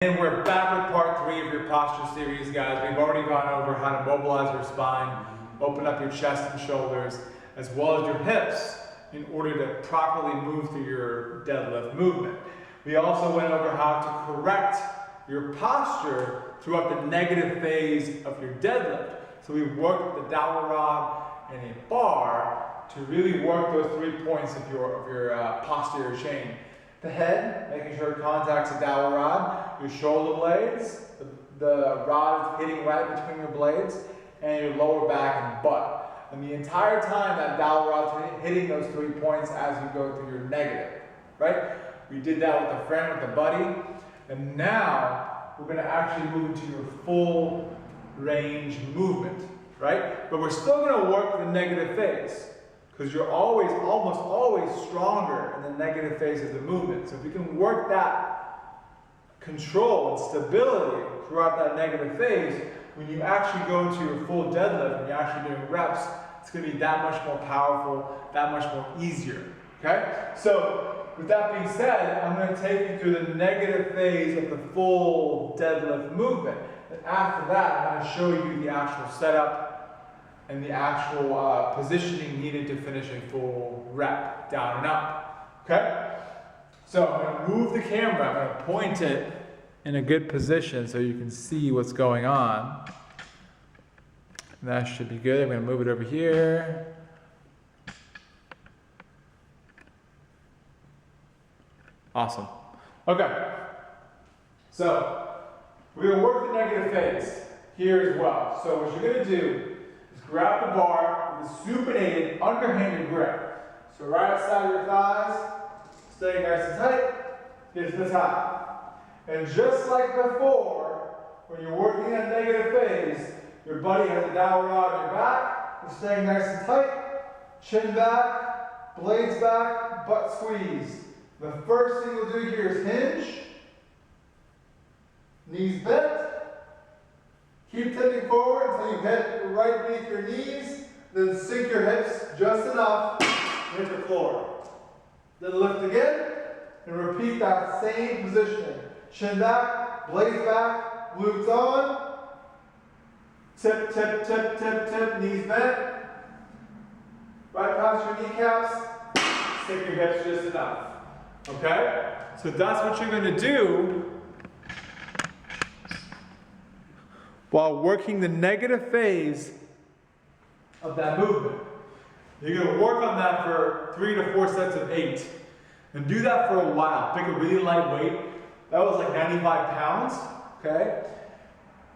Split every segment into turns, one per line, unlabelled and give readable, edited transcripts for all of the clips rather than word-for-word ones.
And we're back with part 3 of your posture series, guys. We've already gone over how to mobilize your spine, open up your chest and shoulders, as well as your hips in order to properly move through your deadlift movement. We also went over how to correct your posture throughout the negative phase of your deadlift. So we worked with the dowel rod and a bar to really work those 3 points of your posterior chain. The head, making sure it contacts the dowel rod, your shoulder blades, the rod is hitting right between your blades, and your lower back and butt. And the entire time that dowel rod's hitting those 3 points as you go through your negative, right? We did that with a friend, with a buddy, and now we're going to actually move into your full range movement, right? But we're still going to work the negative phase, because you're almost always stronger in the negative phase of the movement. So if you can work that control and stability throughout that negative phase, when you actually go into your full deadlift and you're actually doing reps, it's going to be that much more powerful, that much more easier, okay? So with that being said, I'm going to take you through the negative phase of the full deadlift movement. And after that, I'm going to show you the actual setup and the actual positioning needed to finish a full rep, down and up, okay? So I'm going to move the camera, I'm going to point it in a good position so you can see what's going on. And that should be good. I'm going to move it over here. Awesome. Okay, so we're going to work the negative phase here as well. So what you're going to do, grab the bar with a supinated underhanded grip. So right outside your thighs, staying nice and tight, get to the top. And just like before, when you're working that negative phase, your buddy has a dowel rod on your back, you're staying nice and tight, chin back, blades back, butt squeeze. The first thing you'll do here is hinge, knees bent. Keep tipping forward until you hit right beneath your knees, then sink your hips just enough to hit the floor. Then lift again, and repeat that same positioning. Chin back, blades back, glutes on, tip, tip, tip, tip, tip, knees bent, right past your kneecaps, sink your hips just enough. Okay? So that's what you're going to do while working the negative phase of that movement. You're going to work on that for 3 to 4 sets of 8. And do that for a while. Pick a really light weight. That was like 95 pounds, okay?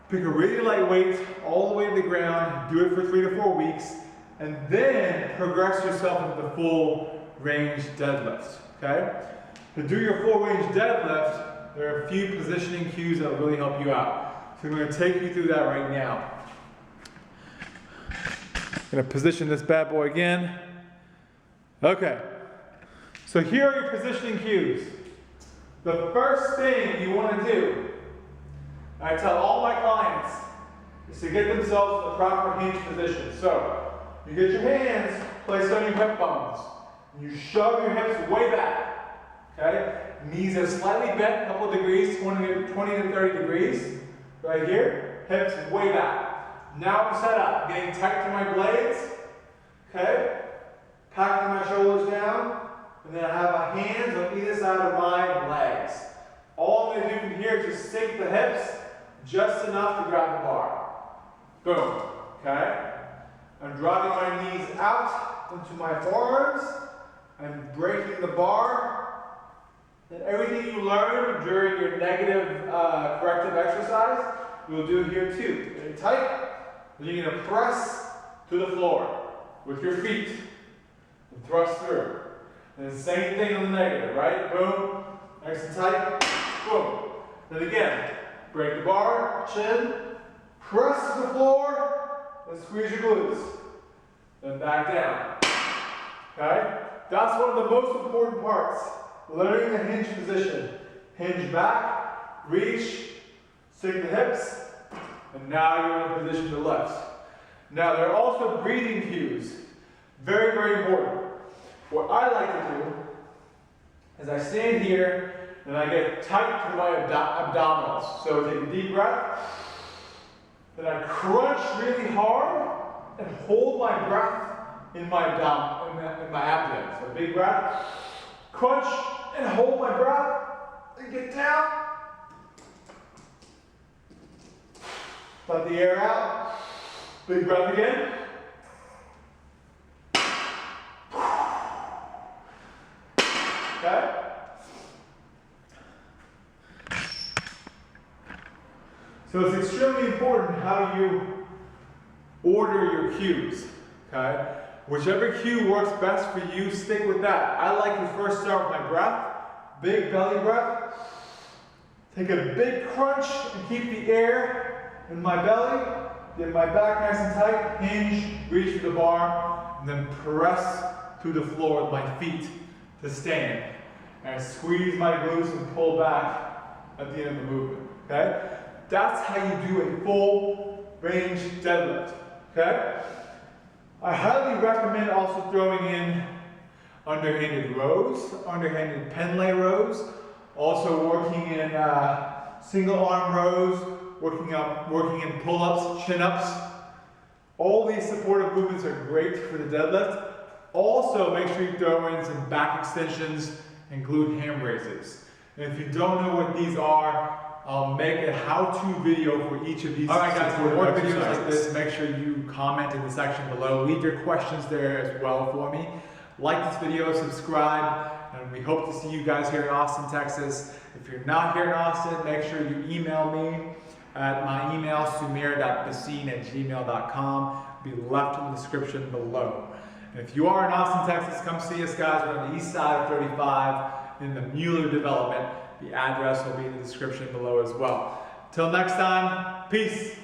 Pick a really light weight all the way to the ground. Do it for 3 to 4 weeks. And then progress yourself into the full range deadlift, okay? To do your full range deadlift, there are a few positioning cues that will really help you out. So I'm going to take you through that right now. I'm going to position this bad boy again. Okay. So here are your positioning cues. The first thing you want to do, I tell all my clients, is to get themselves in the proper hinge position. So you get your hands placed on your hip bones. And you shove your hips way back. Okay? Knees are slightly bent, a couple of degrees, 20 to 30 degrees. Right here, hips way back. Now I'm set up, getting tight to my blades, okay? Packing my shoulders down, and then I have my hands on either side of my legs. All I'm going to do from here is just sink the hips just enough to grab the bar. Boom, okay? I'm driving my knees out into my forearms. I'm breaking the bar. And everything you learn during your negative corrective exercise, you'll do here too. Getting tight, then you're going to press to the floor with your feet and thrust through. And the same thing on the negative, right? Boom, nice and tight, boom. Then again, break the bar, chin, press to the floor, and squeeze your glutes. Then back down. Okay? That's one of the most important parts. Learning the hinge position. Hinge back, reach, sink the hips, and now you're in a position to lift. Now there are also breathing cues. Very, very important. What I like to do is I stand here and I get tight to my abdominals. So take a deep breath, then I crunch really hard and hold my breath in my abdomen. So big breath, crunch and hold my breath, and get down. Let the air out. Big breath again. Okay? So it's extremely important how you order your cues. Okay? Whichever cue works best for you, stick with that. I like to first start with my breath. Big belly breath. Take a big crunch and keep the air in my belly. Get my back nice and tight. Hinge, reach for the bar, and then press to the floor with my feet to stand. And I squeeze my glutes and pull back at the end of the movement. Okay? That's how you do a full range deadlift. Okay? I highly recommend also throwing in underhanded rows, underhanded pen lay rows, also working in single arm rows, working in pull-ups, chin-ups. All these supportive movements are great for the deadlift. Also, make sure you throw in some back extensions and glute ham raises. And if you don't know what these are, I'll make a how-to video for each of these. All right, guys, for more videos like this, make sure you comment in the section below. Leave your questions there as well for me. Like this video, subscribe, and we hope to see you guys here in Austin, Texas. If you're not here in Austin, make sure you email me at my email, sumer.basine@gmail.com. Be left in the description below. And if you are in Austin, Texas, come see us, guys. We're on the east side of 35 in the Mueller development. The address will be in the description below as well. Till next time, peace.